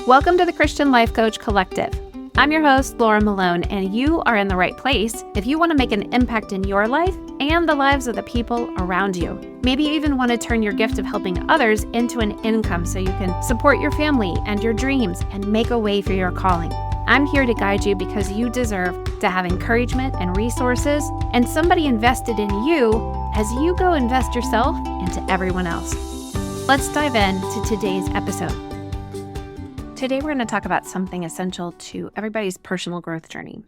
Welcome to the Christian Life Coach Collective. I'm your host, Laura Malone, and you are in the right place if you want to make an impact in your life and the lives of the people around you. Maybe you even want to turn your gift of helping others into an income so you can support your family and your dreams and make a way for your calling. I'm here to guide you because you deserve to have encouragement and resources and somebody invested in you as you go invest yourself into everyone else. Let's dive into today's episode. Today, we're going to talk about something essential to everybody's personal growth journey,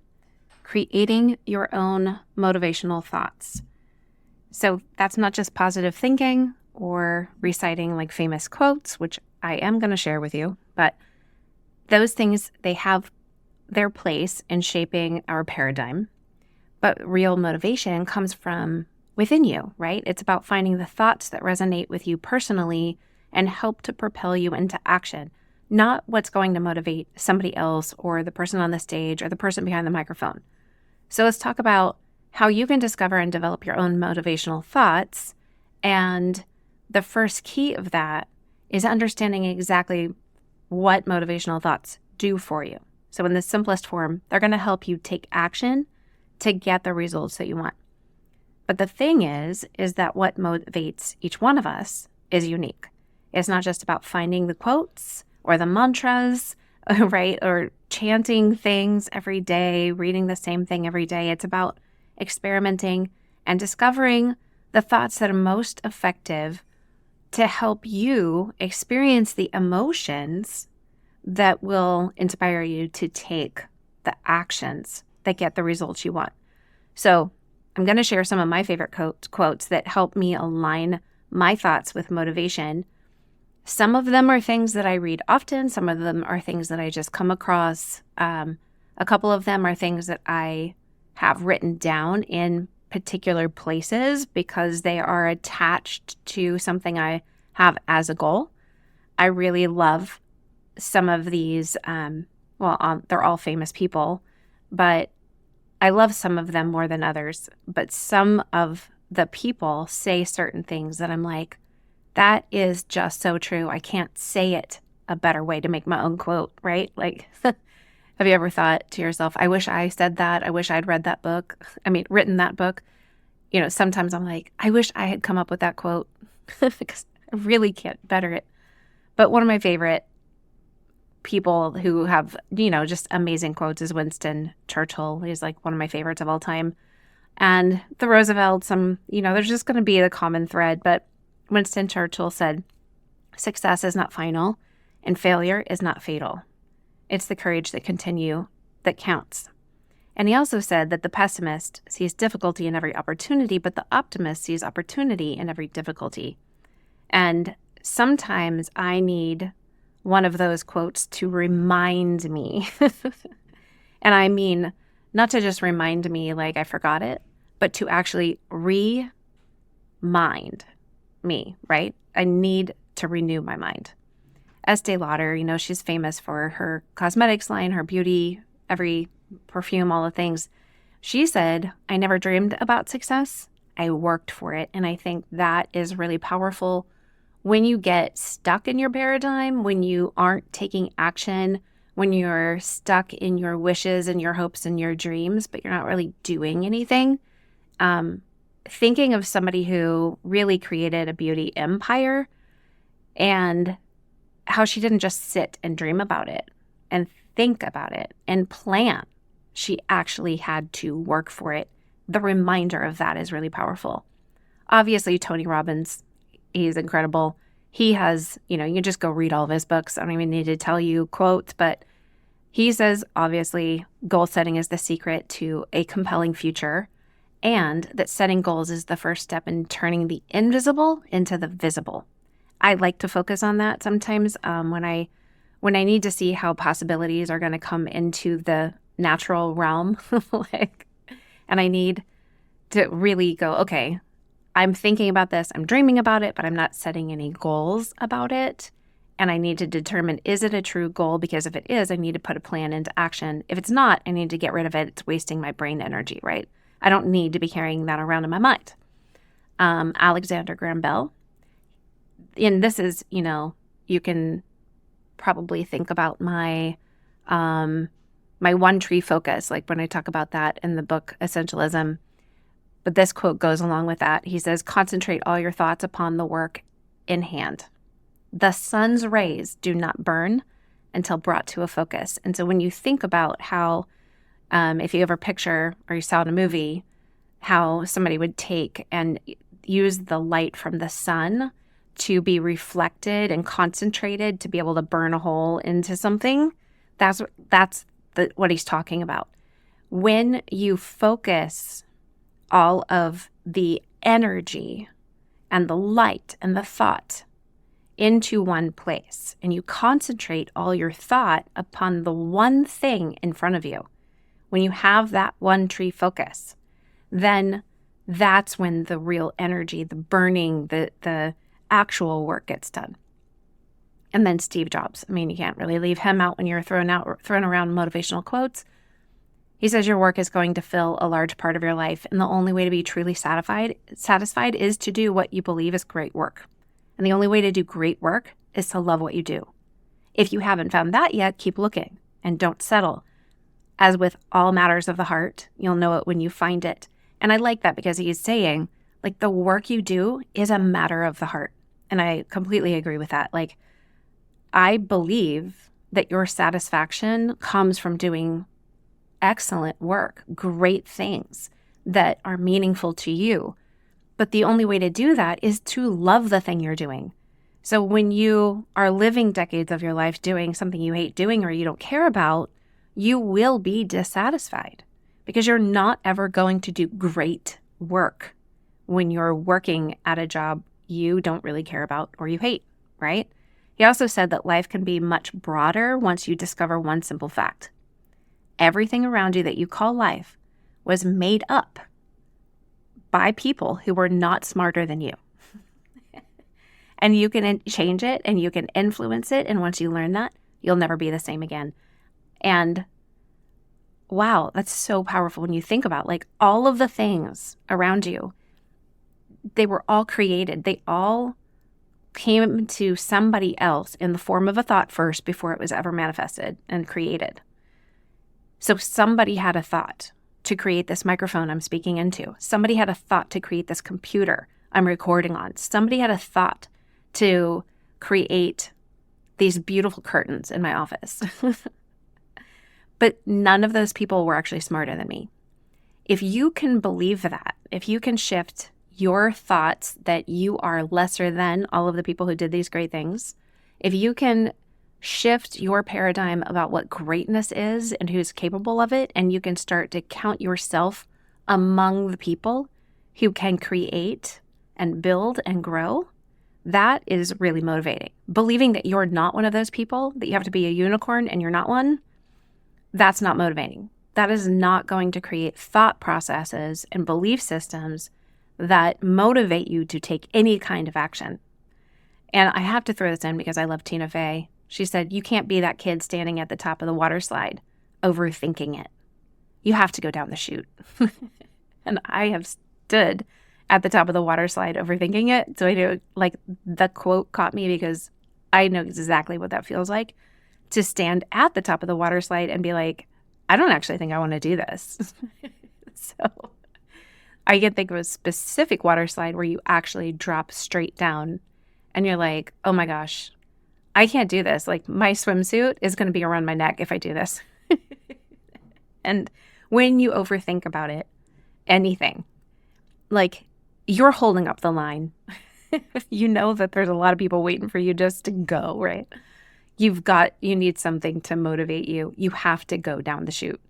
creating your own motivational thoughts. So that's not just positive thinking or reciting like famous quotes, which I am going to share with you, but those things, they have their place in shaping our paradigm. But real motivation comes from within you, right? It's about finding the thoughts that resonate with you personally and help to propel you into action. Not what's going to motivate somebody else or the person on the stage or the person behind the microphone. So let's talk about how you can discover and develop your own motivational thoughts. And the first key of that is understanding exactly what motivational thoughts do for you. So in the simplest form, they're going to help you take action to get the results that you want. But the thing is that what motivates each one of us is unique. It's not just about finding the quotes or the mantras, right? Or chanting things every day, reading the same thing every day. It's about experimenting and discovering the thoughts that are most effective to help you experience the emotions that will inspire you to take the actions that get the results you want. So I'm going to share some of my favorite quotes that help me align my thoughts with motivation. Some of them are things that I read often. Some of them are things that I just come across. A couple of them are things that I have written down in particular places because they are attached to something I have as a goal. I really love some of these. They're all famous people, but I love some of them more than others. But some of the people say certain things that I'm like, that is just so true. I can't say it a better way to make my own quote, right? Like, have you ever thought to yourself, I wish I said that. I wish I'd written that book. You know, sometimes I'm like, I wish I had come up with that quote because I really can't better it. But one of my favorite people who have, just amazing quotes is Winston Churchill. He's like one of my favorites of all time. And the Roosevelts, there's just going to be the common thread, but Winston Churchill said, "Success is not final, and failure is not fatal. It's the courage that continue that counts." And he also said that the pessimist sees difficulty in every opportunity, but the optimist sees opportunity in every difficulty. And sometimes I need one of those quotes to remind me. And I mean, not to just remind me like I forgot it, but to actually remind me, right? I need to renew my mind. Estee Lauder, she's famous for her cosmetics line, her beauty, every perfume, all the things. She said, "I never dreamed about success. I worked for it." And I think that is really powerful when you get stuck in your paradigm, when you aren't taking action, when you're stuck in your wishes and your hopes and your dreams, but you're not really doing anything. Thinking of somebody who really created a beauty empire and how she didn't just sit and dream about it and think about it and plan. She actually had to work for it. The reminder of that is really powerful. Obviously, Tony Robbins, he's incredible. He has, you can just go read all of his books. I don't even need to tell you quotes, but he says, obviously, goal setting is the secret to a compelling future. And that setting goals is the first step in turning the invisible into the visible. I like to focus on that sometimes when I need to see how possibilities are going to come into the natural realm, and I need to really go, okay, I'm thinking about this, I'm dreaming about it, but I'm not setting any goals about it. And I need to determine, is it a true goal? Because if it is, I need to put a plan into action. If it's not, I need to get rid of it. It's wasting my brain energy, right? I don't need to be carrying that around in my mind. Alexander Graham Bell. And this is, you can probably think about my my one tree focus, like when I talk about that in the book Essentialism. But this quote goes along with that. He says, concentrate all your thoughts upon the work in hand. The sun's rays do not burn until brought to a focus. And so when you think about how, if you ever picture or you saw in a movie, how somebody would take and use the light from the sun to be reflected and concentrated to be able to burn a hole into something, that's what he's talking about. When you focus all of the energy and the light and the thought into one place, and you concentrate all your thought upon the one thing in front of you, when you have that one tree focus, then that's when the real energy, the burning, the actual work gets done. And then Steve Jobs. I mean, you can't really leave him out when you're throwing around motivational quotes. He says your work is going to fill a large part of your life, and the only way to be truly satisfied is to do what you believe is great work. And the only way to do great work is to love what you do. If you haven't found that yet, keep looking and don't settle. As with all matters of the heart, you'll know it when you find it. And I like that because he's saying, like, the work you do is a matter of the heart. And I completely agree with that. Like, I believe that your satisfaction comes from doing excellent work, great things that are meaningful to you. But the only way to do that is to love the thing you're doing. So when you are living decades of your life doing something you hate doing or you don't care about, you will be dissatisfied because you're not ever going to do great work when you're working at a job you don't really care about or you hate, right? He also said that life can be much broader once you discover one simple fact. Everything around you that you call life was made up by people who were not smarter than you. And you can change it and you can influence it. And once you learn that, you'll never be the same again. And wow, that's so powerful when you think about, like, all of the things around you, they were all created. They all came to somebody else in the form of a thought first before it was ever manifested and created. So somebody had a thought to create this microphone I'm speaking into. Somebody had a thought to create this computer I'm recording on. Somebody had a thought to create these beautiful curtains in my office. But none of those people were actually smarter than me. If you can believe that, if you can shift your thoughts that you are lesser than all of the people who did these great things, if you can shift your paradigm about what greatness is and who's capable of it, and you can start to count yourself among the people who can create and build and grow, that is really motivating. Believing that you're not one of those people, that you have to be a unicorn and you're not one, that's not motivating. That is not going to create thought processes and belief systems that motivate you to take any kind of action. And I have to throw this in because I love Tina Fey. She said, you can't be that kid standing at the top of the water slide overthinking it. You have to go down the chute. And I have stood at the top of the water slide overthinking it. So I know, like, the quote caught me because I know exactly what that feels like, to stand at the top of the water slide and be like, I don't actually think I want to do this. So I can think of a specific water slide where you actually drop straight down and you're like, oh my gosh, I can't do this. Like, my swimsuit is going to be around my neck if I do this. And when you overthink about it, anything, like, you're holding up the line. You know that there's a lot of people waiting for you just to go, right? You need something to motivate you. You have to go down the chute.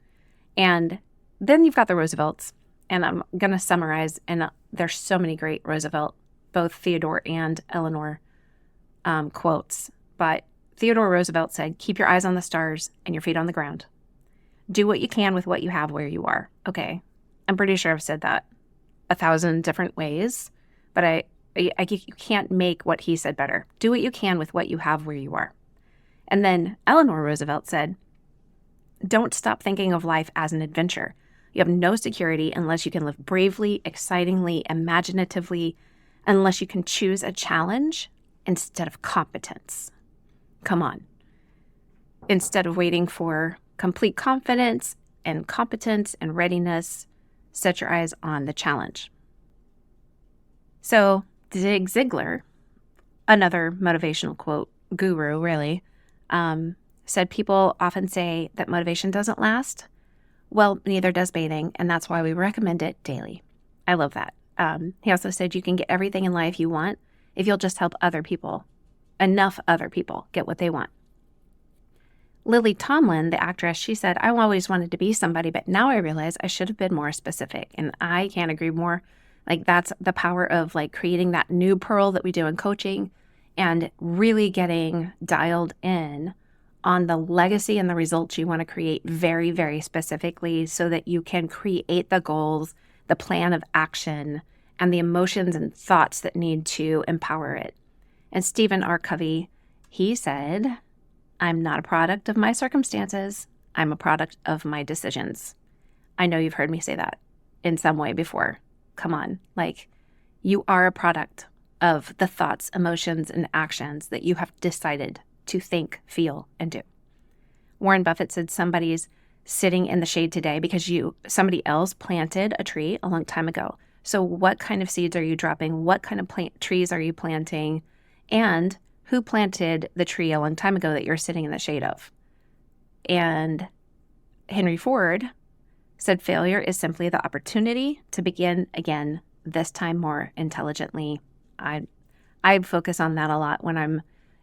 And then you've got the Roosevelts. And I'm going to summarize, and there's so many great Roosevelt, both Theodore and Eleanor quotes. But Theodore Roosevelt said, keep your eyes on the stars and your feet on the ground. Do what you can with what you have where you are. Okay. I'm pretty sure I've said that 1,000 different ways, but you can't make what he said better. Do what you can with what you have where you are. And then Eleanor Roosevelt said, don't stop thinking of life as an adventure. You have no security unless you can live bravely, excitingly, imaginatively, unless you can choose a challenge instead of competence. Come on. instead of waiting for complete confidence and competence and readiness, set your eyes on the challenge. So Zig Ziglar, another motivational quote guru, really, said people often say that motivation doesn't last. Well, neither does bathing, and that's why we recommend it daily. I love that. He also said you can get everything in life you want if you'll just help enough other people get what they want. Lily Tomlin, the actress, she said, I always wanted to be somebody, but now I realize I should have been more specific. And I can't agree more. Like, that's the power of like creating that new pearl that we do in coaching and really getting dialed in on the legacy and the results you want to create very, very specifically so that you can create the goals, the plan of action, and the emotions and thoughts that need to empower it. And Stephen R. Covey, he said, I'm not a product of my circumstances. I'm a product of my decisions. I know you've heard me say that in some way before. Come on, like, you are a product of the thoughts, emotions, and actions that you have decided to think, feel, and do. Warren Buffett said somebody's sitting in the shade today because somebody else planted a tree a long time ago. So what kind of seeds are you dropping? What kind of trees are you planting? And who planted the tree a long time ago that you're sitting in the shade of? And Henry Ford said failure is simply the opportunity to begin again, this time more intelligently. I focus on that a lot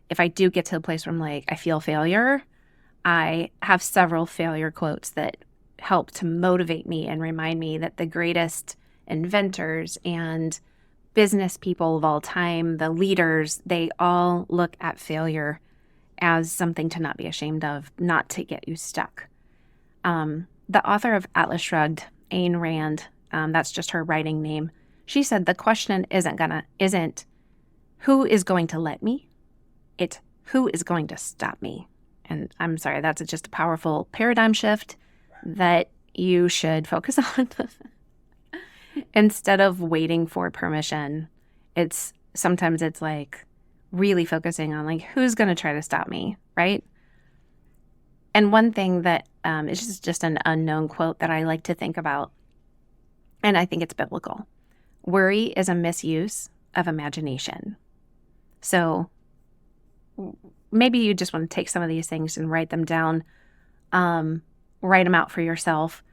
if I do get to a place where I'm like, I feel failure, I have several failure quotes that help to motivate me and remind me that the greatest inventors and business people of all time, the leaders, they all look at failure as something to not be ashamed of, not to get you stuck. The author of Atlas Shrugged, Ayn Rand, that's just her writing name, she said the question isn't who is going to let me, it's who is going to stop me. And I'm sorry, that's just a powerful paradigm shift that you should focus on. Instead of waiting for permission, sometimes it's like really focusing on like, who's going to try to stop me, right? And one thing that is just an unknown quote that I like to think about, and I think it's biblical. Worry is a misuse of imagination. So maybe you just want to take some of these things and write them down, write them out for yourself.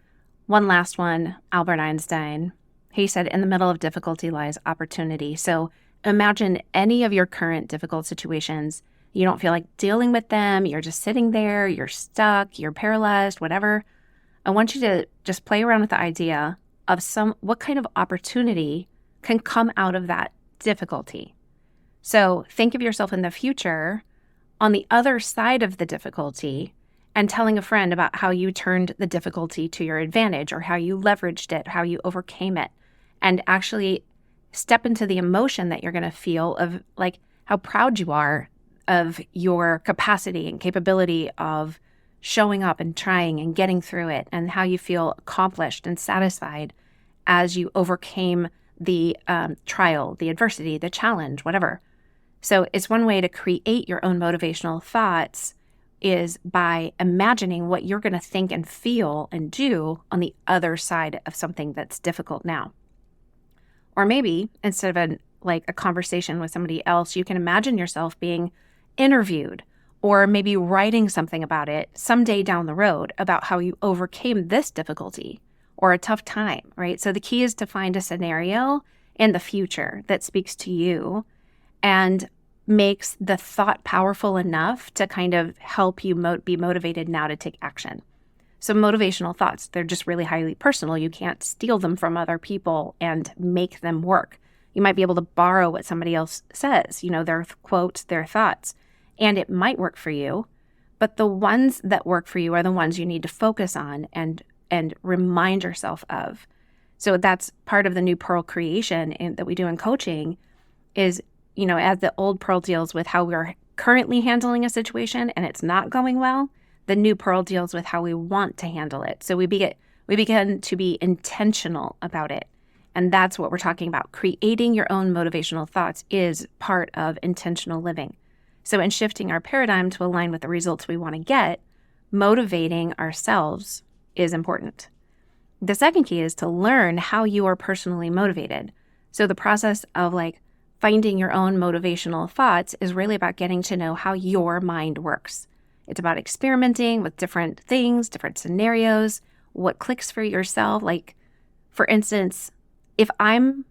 One last one, Albert Einstein. He said, in the middle of difficulty lies opportunity. So imagine any of your current difficult situations. You don't feel like dealing with them. You're just sitting there. You're stuck. You're paralyzed, whatever. I want you to just play around with the idea of what kind of opportunity can come out of that difficulty. So think of yourself in the future on the other side of the difficulty and telling a friend about how you turned the difficulty to your advantage or how you leveraged it, how you overcame it, and actually step into the emotion that you're going to feel of like how proud you are of your capacity and capability of showing up and trying and getting through it, and how you feel accomplished and satisfied as you overcame the trial, the adversity, the challenge, whatever. So it's one way to create your own motivational thoughts is by imagining what you're going to think and feel and do on the other side of something that's difficult now. Or maybe instead of a conversation with somebody else, you can imagine yourself being interviewed or maybe writing something about it someday down the road about how you overcame this difficulty or a tough time, right? So the key is to find a scenario in the future that speaks to you and makes the thought powerful enough to kind of help you be motivated now to take action. So motivational thoughts, they're just really highly personal. You can't steal them from other people and make them work. You might be able to borrow what somebody else says, their quotes, their thoughts, and it might work for you. But the ones that work for you are the ones you need to focus on and remind yourself of. So that's part of the new pearl creation that we do in coaching is, as the old pearl deals with how we're currently handling a situation and it's not going well, the new pearl deals with how we want to handle it. So we begin to be intentional about it. And that's what we're talking about. Creating your own motivational thoughts is part of intentional living. So in shifting our paradigm to align with the results we want to get, motivating ourselves is important. The second key is to learn how you are personally motivated. So the process of finding your own motivational thoughts is really about getting to know how your mind works. It's about experimenting with different things, different scenarios, what clicks for yourself. Like, for instance, if I'm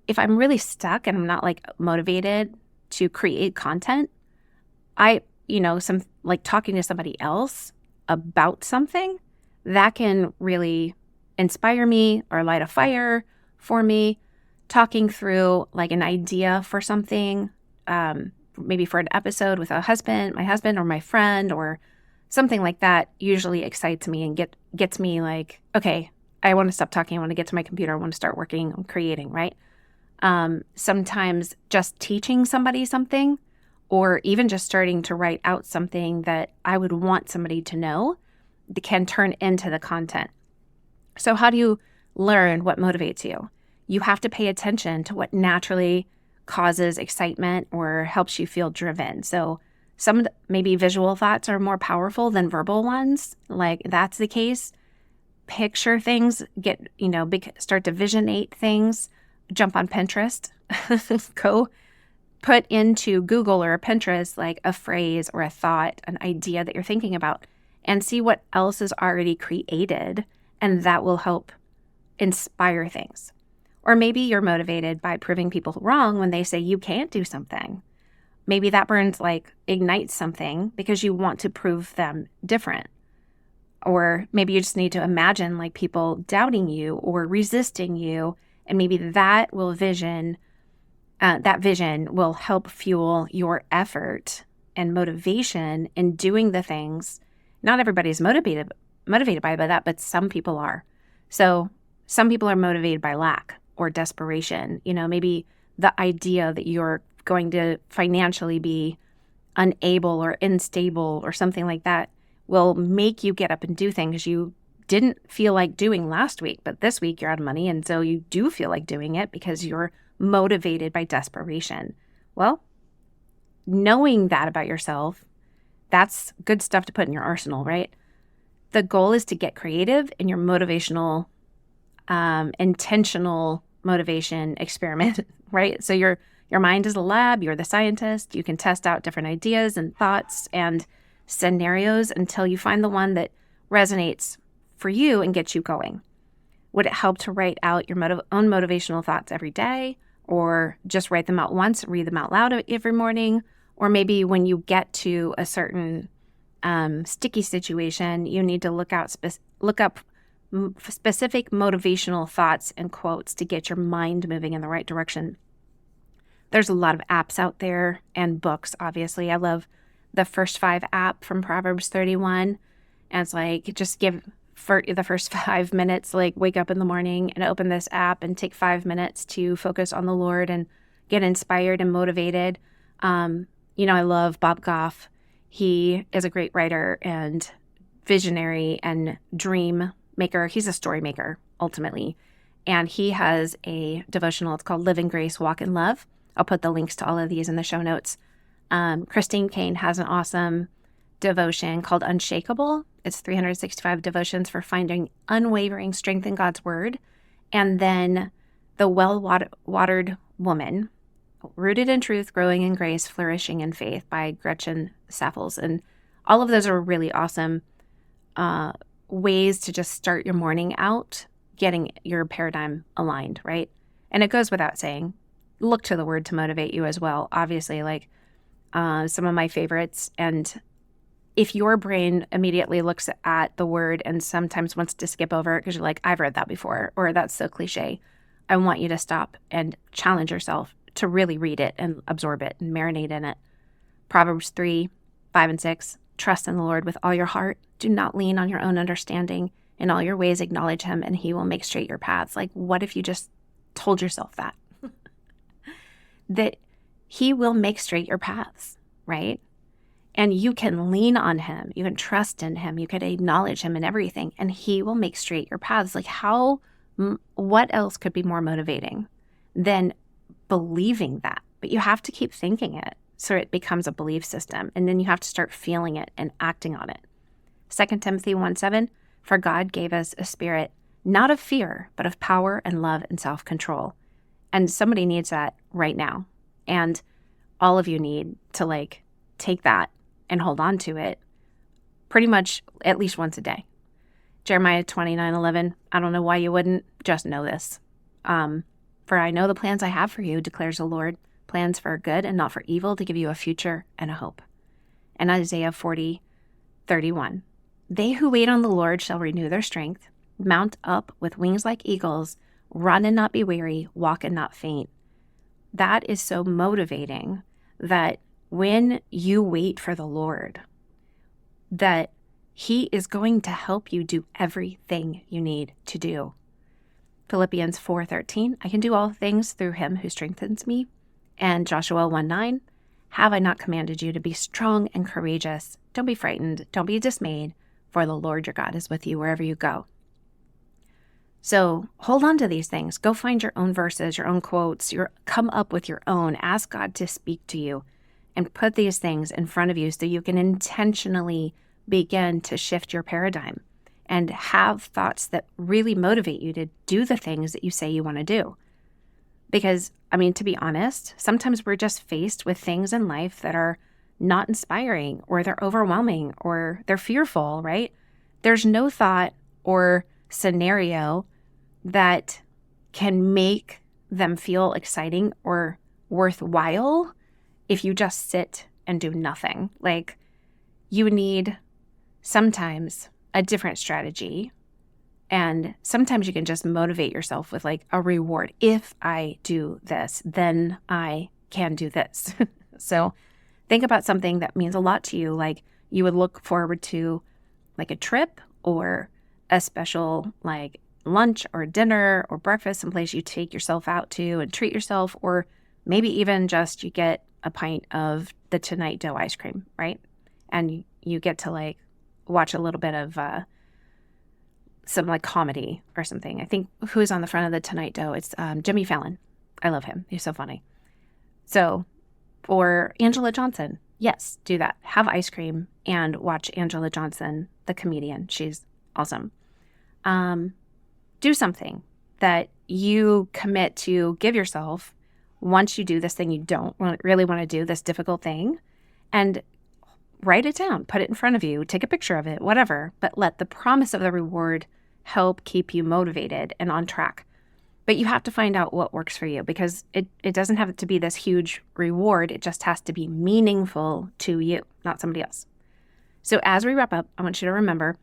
really stuck and I'm not motivated to create content, talking to somebody else about something that can really inspire me or light a fire for me. Talking through an idea for something, maybe for an episode with my husband or my friend or something like that usually excites me and gets me okay, I want to stop talking. I want to get to my computer. I want to start working on creating, right? Sometimes just teaching somebody something or even just starting to write out something that I would want somebody to know that can turn into the content. So how do you learn what motivates you? You have to pay attention to what naturally causes excitement or helps you feel driven. So some maybe visual thoughts are more powerful than verbal ones. That's the case. Picture things, start to visionate things, jump on Pinterest, go put into Google or Pinterest a phrase or a thought, an idea that you're thinking about, and see what else is already created, and that will help inspire things. Or maybe you're motivated by proving people wrong when they say you can't do something. Maybe that ignites something because you want to prove them different. Or maybe you just need to imagine people doubting you or resisting you, and maybe that vision will help fuel your effort and motivation in doing the things. Not everybody's motivated by that, but some people are. So some people are motivated by lack or desperation. Maybe the idea that you're going to financially be unable or unstable or something like that will make you get up and do things you didn't feel like doing last week, but this week you're out of money, and so you do feel like doing it because you're motivated by desperation. Well, knowing that about yourself, that's good stuff to put in your arsenal, right? The goal is to get creative in your motivational, intentional motivation experiment, right? So your mind is a lab, you're the scientist, you can test out different ideas and thoughts and scenarios until you find the one that resonates for you and gets you going. Would it help to write out your own motivational thoughts every day, or just write them out once, read them out loud every morning? Or maybe when you get to a certain sticky situation, you need to look up specific motivational thoughts and quotes to get your mind moving in the right direction. There's a lot of apps out there and books, obviously. I love the First 5 app from Proverbs 31. And it's just give for the first 5 minutes, wake up in the morning and open this app and take 5 minutes to focus on the Lord and get inspired and motivated. I love Bob Goff. He is a great writer and visionary and dream maker. He's a story maker, ultimately. And he has a devotional. It's called Live in Grace, Walk in Love. I'll put the links to all of these in the show notes. Christine Kane has an awesome devotion called Unshakable. It's 365 devotions for finding unwavering strength in God's word. And then The Well-Watered Woman, Rooted in Truth, Growing in Grace, Flourishing in Faith by Gretchen Saffels. And all of those are really awesome ways to just start your morning out, getting your paradigm aligned, right? And it goes without saying, look to the word to motivate you as well. Obviously, some of my favorites. And if your brain immediately looks at the word and sometimes wants to skip over it because you're like, I've read that before, or that's so cliche, I want you to stop and challenge yourself to really read it and absorb it and marinate in it. Proverbs 3, 5, and 6, trust in the Lord with all your heart. Do not lean on your own understanding. In all your ways acknowledge him, and he will make straight your paths. What if you just told yourself that? That he will make straight your paths, right? And you can lean on him. You can trust in him. You can acknowledge him in everything, and he will make straight your paths. What else could be more motivating than believing that, but you have to keep thinking it so it becomes a belief system. And then you have to start feeling it and acting on it. 2 Timothy 1:7, for God gave us a spirit, not of fear, but of power and love and self-control. And somebody needs that right now. And all of you need to take that and hold on to it pretty much at least once a day. Jeremiah 29:11, I don't know why you wouldn't, just know this. For I know the plans I have for you, declares the Lord, plans for good and not for evil, to give you a future and a hope. And Isaiah 40:31, they who wait on the Lord shall renew their strength, mount up with wings like eagles, run and not be weary, walk and not faint. That is so motivating that when you wait for the Lord, that He is going to help you do everything you need to do. Philippians 4:13, I can do all things through Him who strengthens me. And Joshua 1:9, have I not commanded you to be strong and courageous? Don't be frightened, don't be dismayed, for the Lord your God is with you wherever you go. So hold on to these things. Go find your own verses, your own quotes, come up with your own. Ask God to speak to you and put these things in front of you so you can intentionally begin to shift your paradigm and have thoughts that really motivate you to do the things that you say you want to do. Because, to be honest, sometimes we're just faced with things in life that are not inspiring, or they're overwhelming, or they're fearful, right? There's no thought or scenario that can make them feel exciting or worthwhile if you just sit and do nothing. You need sometimes a different strategy, and sometimes you can just motivate yourself with a reward. If I do this, then I can do this. So think about something that means a lot to you, you would look forward to a trip or a special lunch or dinner or breakfast, someplace you take yourself out to and treat yourself, or maybe even just you get a pint of the Tonight Dough ice cream, right? And you get to watch a little bit of some comedy or something. I think who's on the front of the Tonight Dough? It's Jimmy Fallon. I love him. He's so funny. So, or Angela Johnson. Yes, do that. Have ice cream and watch Angela Johnson, the comedian. She's awesome. Do something that you commit to give yourself once you do this thing you don't really want to do, this difficult thing, and write it down, put it in front of you, take a picture of it, whatever, but let the promise of the reward help keep you motivated and on track. But you have to find out what works for you, because it doesn't have to be this huge reward. It just has to be meaningful to you, not somebody else. So as we wrap up, I want you to remember,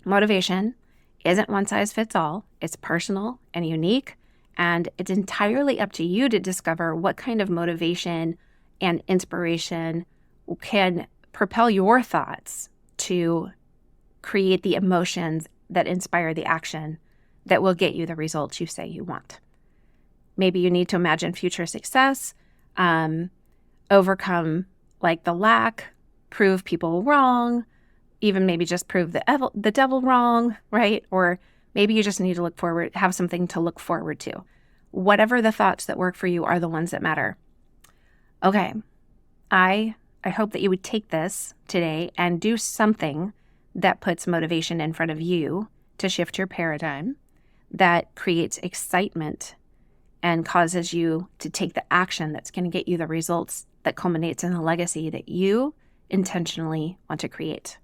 motivation isn't one size fits all. It's personal and unique, and it's entirely up to you to discover what kind of motivation and inspiration can propel your thoughts to create the emotions that inspire the action that will get you the results you say you want. Maybe you need to imagine future success, overcome the lack, prove people wrong, even maybe just prove the devil wrong, right? Or maybe you just need to have something to look forward to. Whatever the thoughts that work for you are the ones that matter. Okay, I hope that you would take this today and do something that puts motivation in front of you to shift your paradigm, that creates excitement and causes you to take the action that's going to get you the results that culminates in the legacy that you intentionally want to create.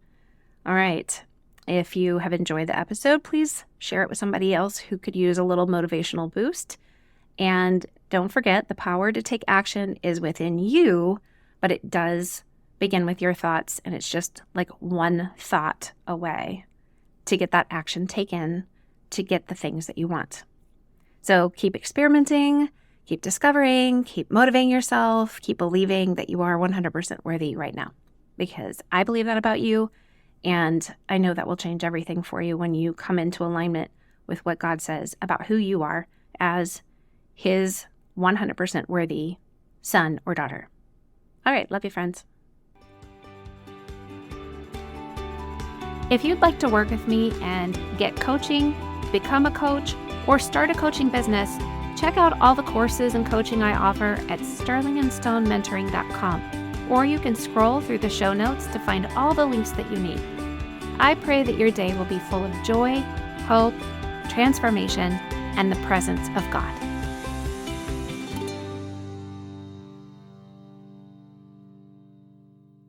All right. If you have enjoyed the episode, please share it with somebody else who could use a little motivational boost. And don't forget, the power to take action is within you, but it does begin with your thoughts, and it's just one thought away to get that action taken to get the things that you want. So keep experimenting, keep discovering, keep motivating yourself, keep believing that you are 100% worthy right now, because I believe that about you, and I know that will change everything for you when you come into alignment with what God says about who you are as His 100% worthy son or daughter. All right, love you, friends. If you'd like to work with me and get coaching, become a coach, or start a coaching business, Check out all the courses and coaching I offer at sterlingandstonementoring.com, or you can scroll through the show notes to find all the links that you need. I pray that your day will be full of joy, hope, transformation, and the presence of God.